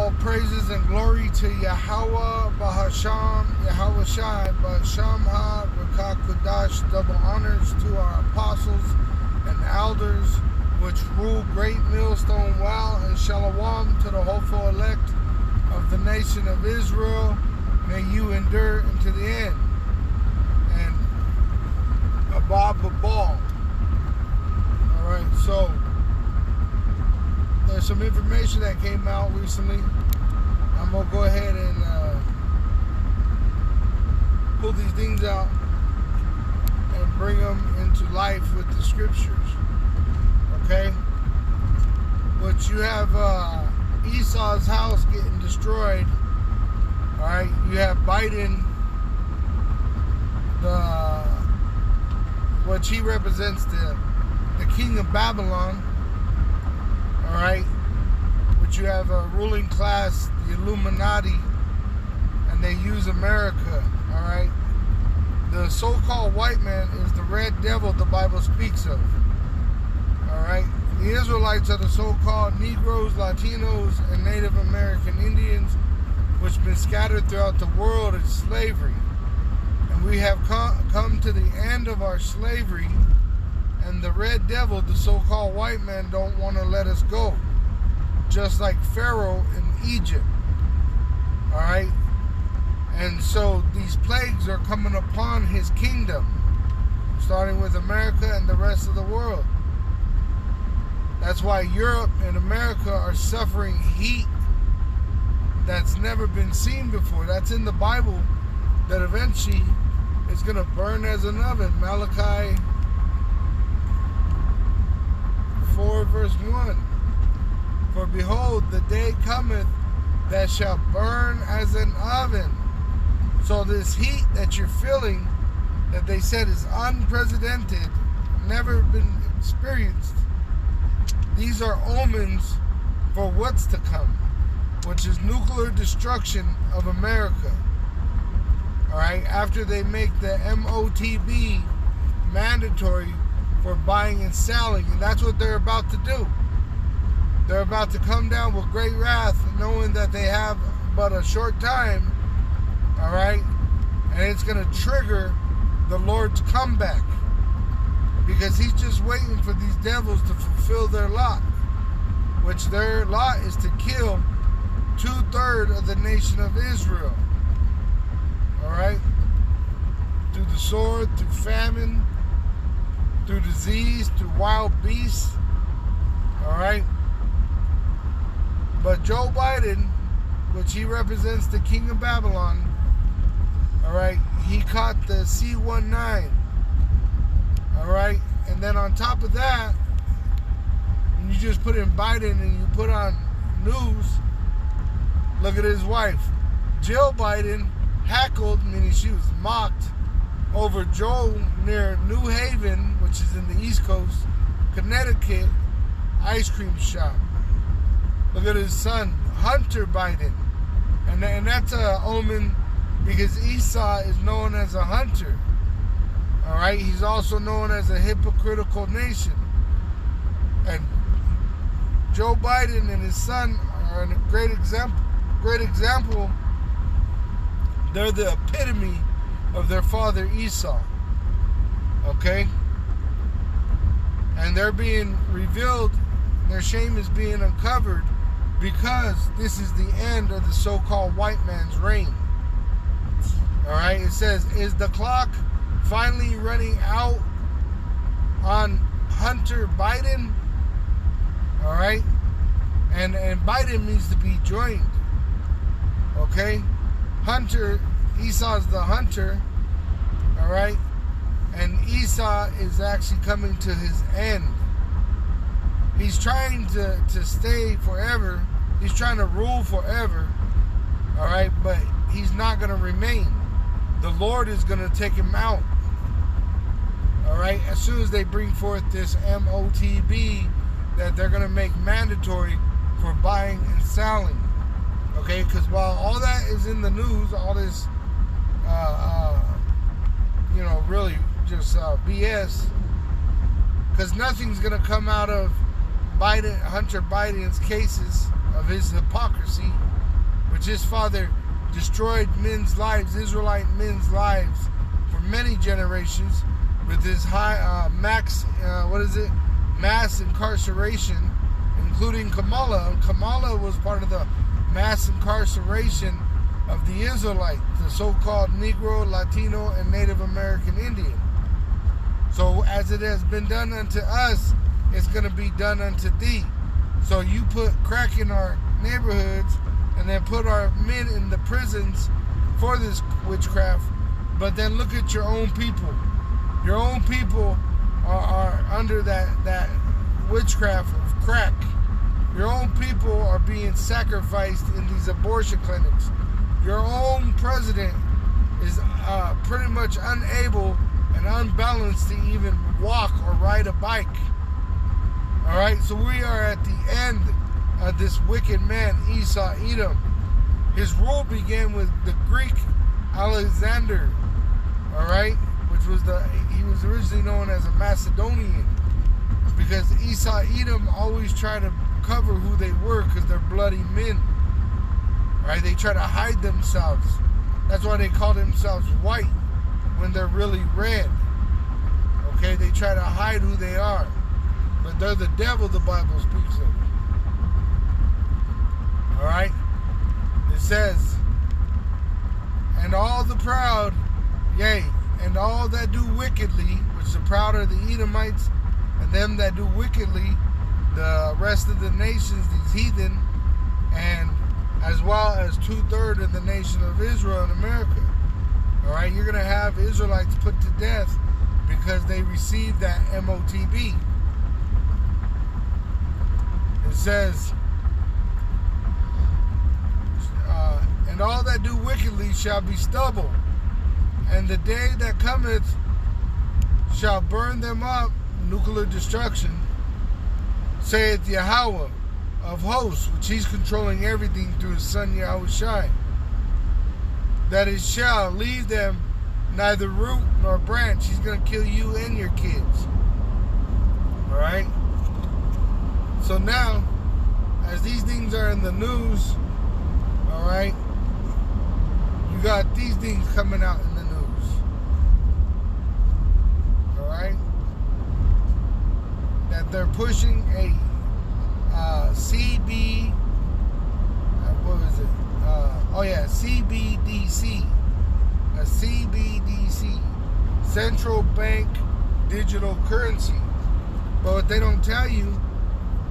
All praises and glory to Yahweh Bahasham, Yahweh Shai, Bahasham Ha, Rakah Kudash. Double honors to our apostles and elders, which rule Great Millstone Well, and Shalom to the hopeful elect of the nation of Israel. May you endure into the end. And Abba Babal. Alright, so there's some information that came out recently. I'm going to go ahead and pull these things out and bring them into life with the scriptures. Okay? But you have Esau's house getting destroyed. Alright? You have Biden, which he represents the king of Babylon. Alright, which you have a ruling class, the Illuminati, and they use America. Alright, the so-called white man is the red devil the Bible speaks of. Alright, the Israelites are the so-called Negroes, Latinos, and Native American Indians, which have been scattered throughout the world in slavery. And we have come to the end of our slavery. And the red devil, the so-called white man, don't want to let us go. Just like Pharaoh in Egypt. Alright? And so these plagues are coming upon his kingdom. Starting with America and the rest of the world. That's why Europe and America are suffering heat that's never been seen before. That's in the Bible, that eventually it's going to burn as an oven. Malachi 4 verse 1. For behold, the day cometh that shall burn as an oven. So this heat that you're feeling, that they said is unprecedented, never been experienced, these are omens for what's to come, which is nuclear destruction of America. Alright, after they make the MOTB mandatory for buying and selling, and that's what they're about to do. They're about to come down with great wrath, knowing that they have but a short time, alright, and it's going to trigger the Lord's comeback, because he's just waiting for these devils to fulfill their lot, which their lot is to kill 2/3 of the nation of Israel, alright, through the sword, through famine, through disease, through wild beasts. Alright? But Joe Biden, which he represents the king of Babylon, alright, he caught the C-19. Alright? And then on top of that, when you just put in Biden and you put on news, look at his wife. Jill Biden heckled, meaning she was mocked, over Joe near New Haven, which is in the East Coast, Connecticut, ice cream shop. Look at his son, Hunter Biden. And that's a omen, because Esau is known as a hunter. Alright, he's also known as a hypocritical nation. And Joe Biden and his son are a great example. They're the epitome of their father Esau. Okay? And they're being revealed, their shame is being uncovered, because this is the end of the so-called white man's reign. Alright? It says, is the clock finally running out on Hunter Biden? Alright? And Biden needs to be joined. Okay? Hunter, Esau's the hunter, alright? And Esau is actually coming to his end. He's trying to stay forever. He's trying to rule forever, alright? But he's not going to remain. The Lord is going to take him out, alright? As soon as they bring forth this MOTB that they're going to make mandatory for buying and selling. Okay, because while all that is in the news, all this, really just BS, because nothing's going to come out of Hunter Biden's cases of his hypocrisy which his father destroyed men's lives, Israelite men's lives, for many generations with his mass incarceration, including Kamala. And Kamala was part of the mass incarceration of the Israelites, the so-called Negro, Latino, and Native American Indian. So as it has been done unto us, it's going to be done unto thee. So you put crack in our neighborhoods and then put our men in the prisons for this witchcraft, but then look at your own people. Your own people are under that witchcraft of crack. Your own people are being sacrificed in these abortion clinics. Your own president is pretty much unable and unbalanced to even walk or ride a bike. Alright, so we are at the end of this wicked man, Esau, Edom. His rule began with the Greek Alexander, alright, which was he was originally known as a Macedonian, because Esau, Edom always try to cover who they were because they're bloody men. Right? They try to hide themselves. That's why they call themselves white when they're really red. Okay, they try to hide who they are, but they're the devil the Bible speaks of. Alright? It says, and all the proud, yea, and all that do wickedly, which the proud are the Edomites, and them that do wickedly, the rest of the nations, these heathen, and as well as 2/3 of the nation of Israel in America. Alright, you're going to have Israelites put to death because they received that MOTB. It says, and all that do wickedly shall be stubble, and the day that cometh shall burn them up, nuclear destruction, saith Yahweh of hosts, which he's controlling everything through his son Yahushai, that it shall leave them neither root nor branch. He's going to kill you and your kids. Alright? So now, as these things are in the news, alright, you got these things coming out in the news. Alright? That they're pushing a CBDC, a CBDC, central bank digital currency. But what they don't tell you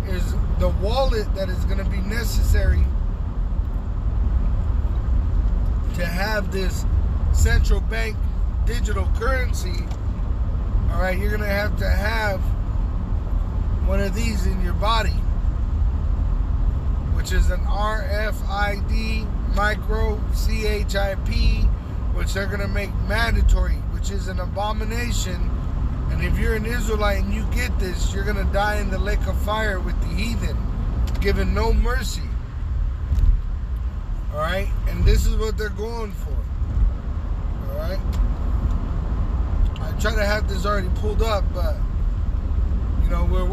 is the wallet that is going to be necessary to have this central bank digital currency. All right, you're going to have one of these in your body, which is an RFID micro CHIP, which they're going to make mandatory, which is an abomination. And if you're an Israelite and you get this, you're going to die in the lake of fire with the heathen, given no mercy. Alright? And this is what they're going for. Alright? I try to have this already pulled up, but you know, we're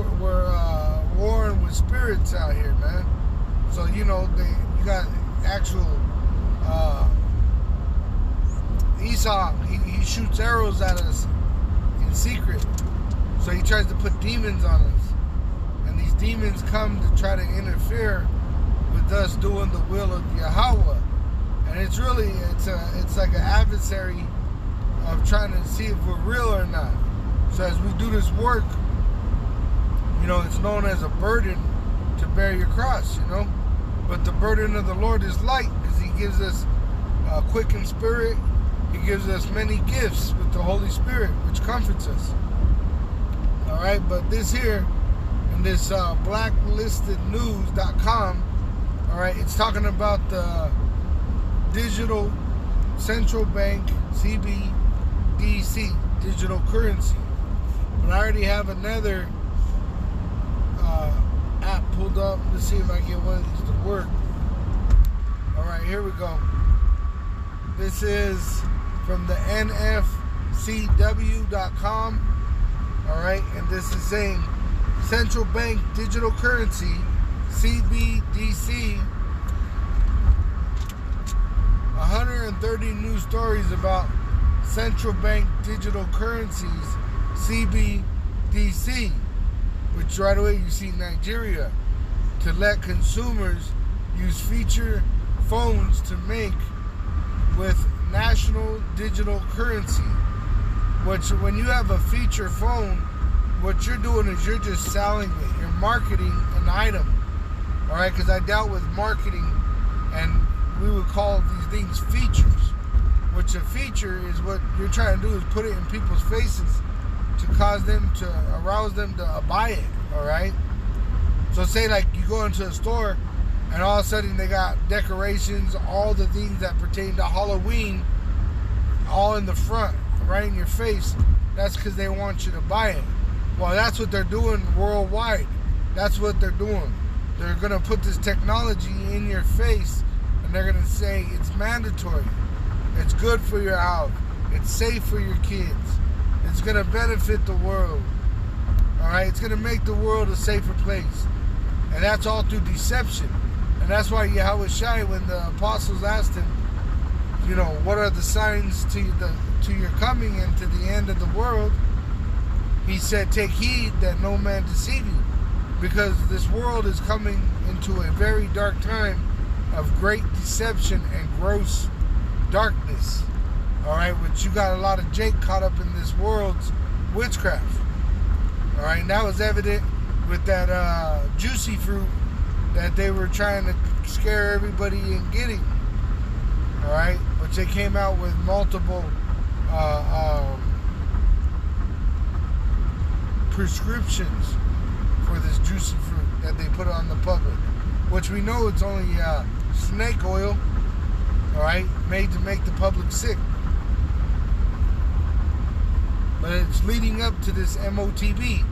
warring with spirits out here, man. So, you know, you got actual Esau, he shoots arrows at us in secret. So he tries to put demons on us. And these demons come to try to interfere with us doing the will of Yahweh. And it's really, it's like an adversary of trying to see if we're real or not. So as we do this work, you know, it's known as a burden to bear your cross, you know. But the burden of the Lord is light, because he gives us a quickened spirit. He gives us many gifts with the Holy Spirit, which comforts us. All right, but this here, in this blacklistednews.com, all right, it's talking about the digital central bank, CBDC, digital currency. But I already have another app pulled up. Let's see if I can get one of these to work. Alright, here we go. This is from the NFCW.com. Alright, and this is saying central bank digital currency, CBDC, alerting news stories about central bank digital currencies, CBDC, which right away you see Nigeria, to let consumers use feature phones to make with national digital currency. Which, when you have a feature phone, what you're doing is you're just selling it. You're marketing an item. All right, because I dealt with marketing, and we would call these things features. Which a feature is what you're trying to do is put it in people's faces to cause them to arouse them to buy it. All right. So say like you go into a store, and all of a sudden they got decorations, all the things that pertain to Halloween, all in the front, right in your face. That's because they want you to buy it. Well, that's what they're doing worldwide. That's what they're doing. They're going to put this technology in your face, and they're going to say it's mandatory. It's good for your health. It's safe for your kids. It's going to benefit the world. All right? It's going to make the world a safer place. And that's all through deception. And that's why Yahweh Shai, when the apostles asked him, you know, what are the signs to your coming and to the end of the world? He said, take heed that no man deceive you. Because this world is coming into a very dark time of great deception and gross darkness. All right, which you got a lot of Jake caught up in this world's witchcraft. All right, and that was evident with that juicy fruit that they were trying to scare everybody in getting. All right, which they came out with multiple prescriptions for this juicy fruit that they put on the public, which we know it's only snake oil, all right, made to make the public sick. But it's leading up to this MOTB,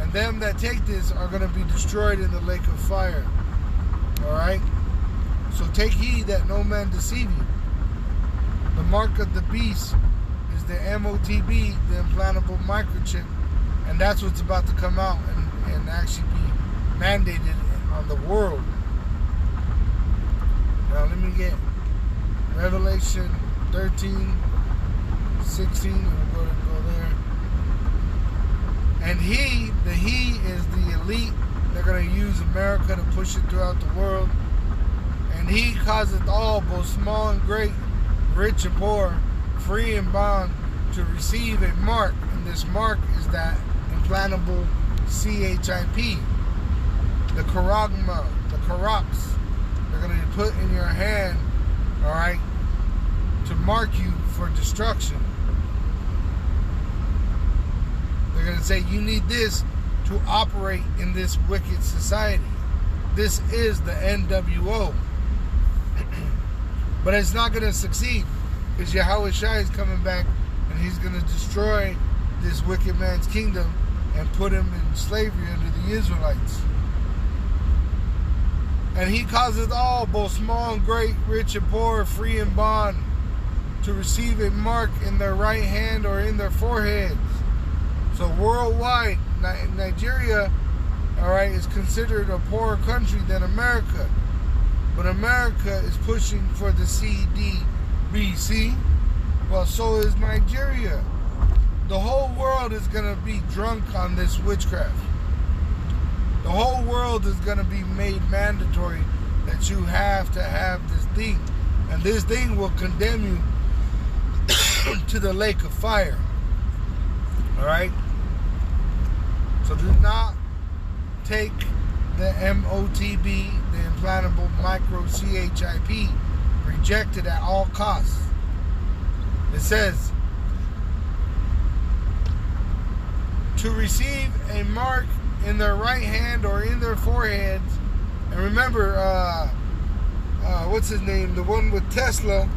and them that take this are going to be destroyed in the lake of fire. All right, so take heed that no man deceive you. The mark of the beast is the MOTB, the implantable microchip, and that's what's about to come out and actually be mandated on the world. Now let me get Revelation 13, 16, and we'll go there. And the he is the elite. They're going to use America to push it throughout the world. And he causeth all, both small and great, rich and poor, free and bond, to receive a mark. And this mark is that implantable CHIP, the charagma, the charax. They're going to put in your hand, all right, to mark you for destruction. They're going to say you need this to operate in this wicked society. This is the NWO. But it's not going to succeed, because Yahweh Shai is coming back, and he's going to destroy this wicked man's kingdom and put him in slavery under the Israelites. And he causeth all, both small and great, rich and poor, free and bond, to receive a mark in their right hand or in their foreheads. So worldwide, Nigeria, all right, is considered a poorer country than America. But America is pushing for the CBDC. Well, so is Nigeria. The whole world is going to be drunk on this witchcraft. The whole world is going to be made mandatory that you have to have this thing. And this thing will condemn you to the lake of fire. All right? So do not take the MOTB, the implantable micro CHIP, reject it at all costs. It says, to receive a mark in their right hand or in their foreheads. And remember, what's his name? The one with Tesla.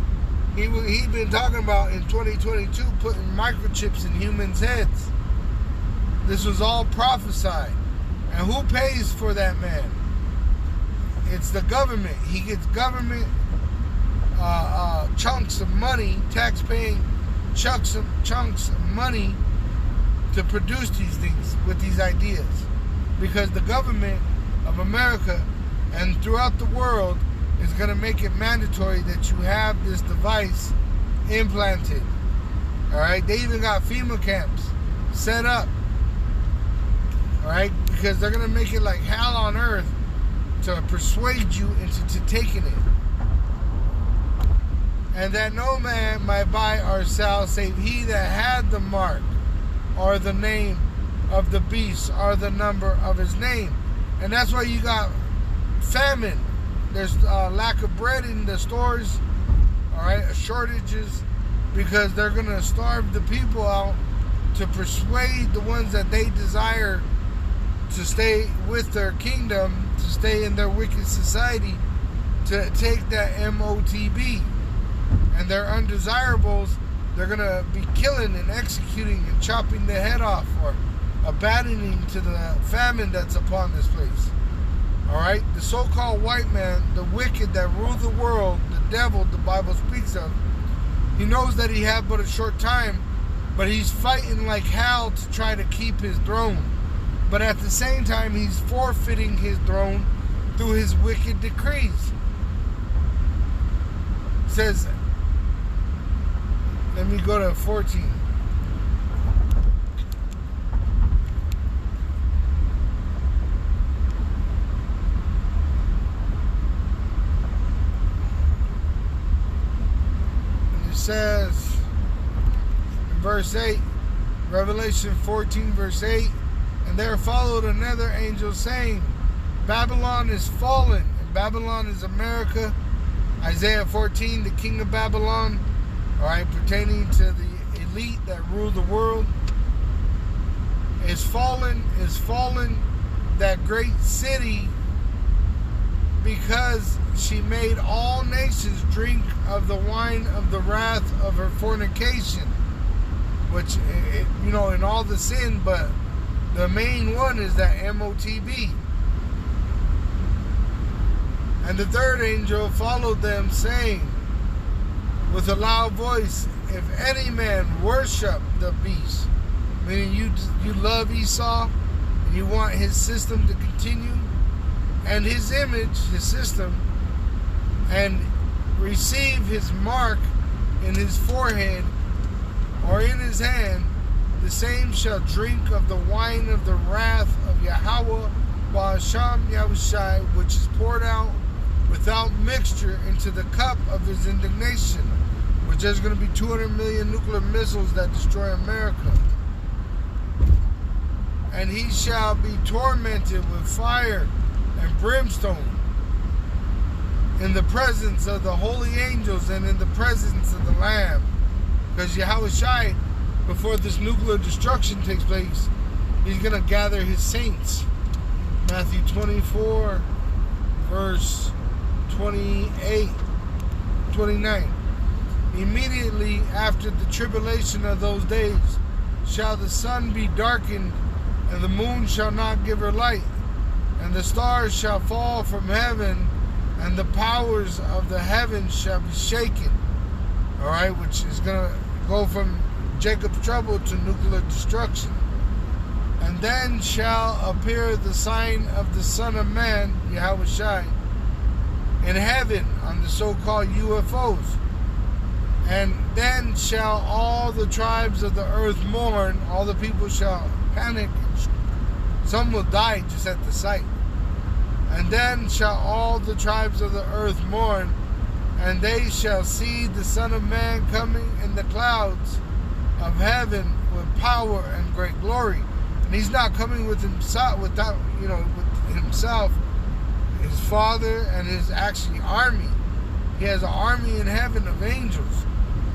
He'd been talking about in 2022 putting microchips in humans' heads. This was all prophesied. And who pays for that man? It's the government. He gets government chunks of money, tax-paying chunks of money to produce these things with these ideas. Because the government of America and throughout the world is going to make it mandatory that you have this device implanted. All right, they even got FEMA camps set up. All right, because they're going to make it like hell on earth to persuade you into taking it. And that no man might buy or sell save he that had the mark or the name of the beast or the number of his name. And that's why you got famine. There's lack of bread in the stores, all right, shortages, because they're going to starve the people out to persuade the ones that they desire to stay with their kingdom, to stay in their wicked society, to take that MOTB. And their undesirables, they're going to be killing and executing and chopping the head off or abandoning to the famine that's upon this place. Alright? The so-called white man, the wicked that rule the world, the devil the Bible speaks of, he knows that he had but a short time, but he's fighting like hell to try to keep his throne. But at the same time, he's forfeiting his throne through his wicked decrees. It says, let me go to 14. And it says in verse 8, Revelation 14 verse 8, and there followed another angel saying, Babylon is fallen, and Babylon is America. Isaiah 14, the king of Babylon, all right, pertaining to the elite that rule the world, is fallen, that great city, because she made all nations drink of the wine of the wrath of her fornication, which, you know, in all the sin, but the main one is that MOTB. And the third angel followed them, saying with a loud voice, if any man worship the beast, meaning you love Esau and you want his system to continue, and his image, his system, and receive his mark in his forehead or in his hand, the same shall drink of the wine of the wrath of Yahweh Ba'asham Yahushai, which is poured out without mixture into the cup of his indignation, which there's going to be 200 million nuclear missiles that destroy America. And he shall be tormented with fire and brimstone in the presence of the holy angels and in the presence of the Lamb. Because Yahushai, before this nuclear destruction takes place, he's going to gather his saints. Matthew 24, verse 29. Immediately after the tribulation of those days shall the sun be darkened, and the moon shall not give her light, and the stars shall fall from heaven, and the powers of the heavens shall be shaken. Alright, which is going to go from Jacob's trouble to nuclear destruction. And then shall appear the sign of the Son of Man, Yahushai, in heaven on the so-called UFOs. And then shall all the tribes of the earth mourn, all the people shall panic, some will die just at the sight. And then shall all the tribes of the earth mourn, and they shall see the Son of Man coming in the clouds of heaven with power and great glory. And he's not coming with himself, with himself, his Father, and his actually army. He has an army in heaven of angels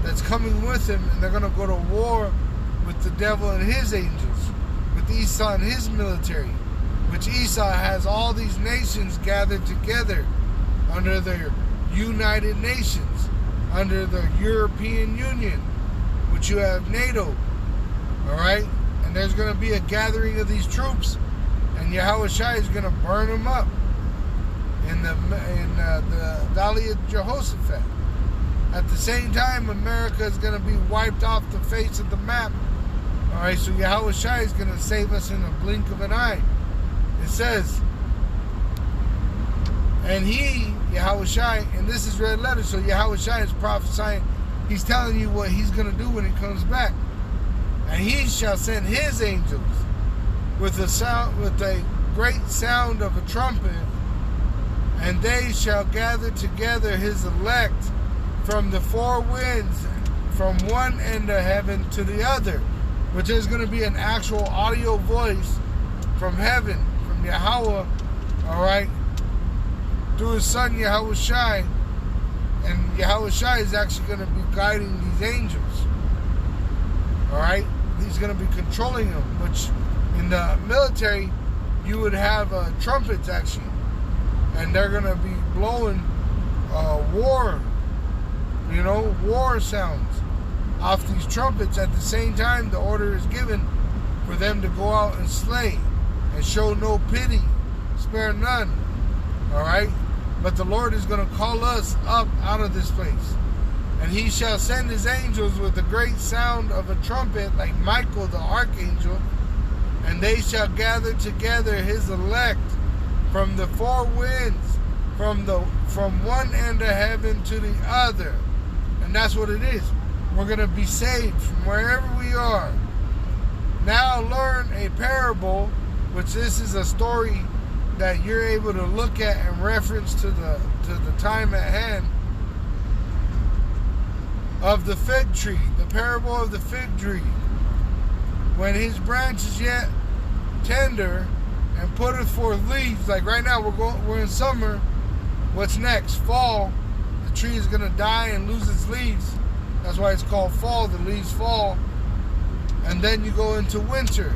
that's coming with him, and they're going to go to war with the devil and his angels, with Esau and his military, which Esau has all these nations gathered together under their United Nations, under the European Union, which you have NATO, all right? And there's going to be a gathering of these troops, and Yahushua is going to burn them up in the Valley of Jehoshaphat. At the same time, America is going to be wiped off the face of the map. All right, so Yahushua is going to save us in a blink of an eye. It says And he, Yahushua, and this is red letter, so Yahushua is prophesying. He's telling you what he's going to do when he comes back. And he shall send his angels with a great sound of a trumpet, and they shall gather together his elect from the four winds, from one end of heaven to the other, which is going to be an actual audio voice from heaven, from Yahweh, all right, through his son Yahushua. And Yahushua is actually going to be guiding these angels, all right. He's going to be controlling them, which in the military you would have trumpets actually, and they're going to be blowing war sounds off these trumpets. At the same time, the order is given for them to go out and slay and show no pity, spare none, all right. But the Lord is going to call us up out of this place. And he shall send his angels with a great sound of a trumpet, like Michael the archangel, and they shall gather together his elect from the four winds, from one end of heaven to the other. And that's what it is. We're going to be saved from wherever we are. Now learn a parable, which this is a story that you're able to look at in reference to the time at hand, of the fig tree, the parable of the fig tree. When his branch is yet tender and putteth forth leaves, like right now we're in summer. What's next? Fall. The tree is going to die and lose its leaves. That's why it's called fall. The leaves fall. And then you go into winter,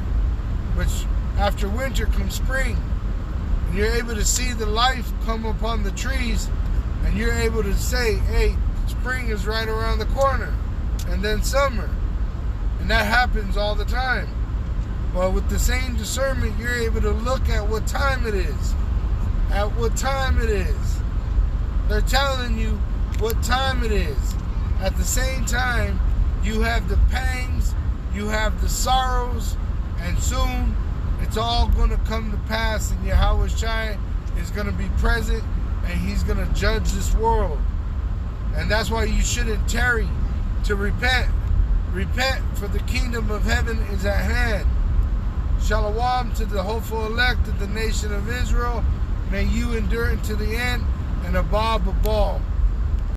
which after winter comes spring. And you're able to see the life come upon the trees, and you're able to say, hey, spring is right around the corner, and then summer. And that happens all the time. Well, with the same discernment, you're able to look at what time it is. At what time it is. They're telling you what time it is. At the same time, you have the pangs, you have the sorrows, and soon it's all going to come to pass, and Yahushua is going to be present, and he's going to judge this world. And that's why you shouldn't tarry to repent. Repent, for the kingdom of heaven is at hand. Shalom to the hopeful elect of the nation of Israel. May you endure unto the end, and above all.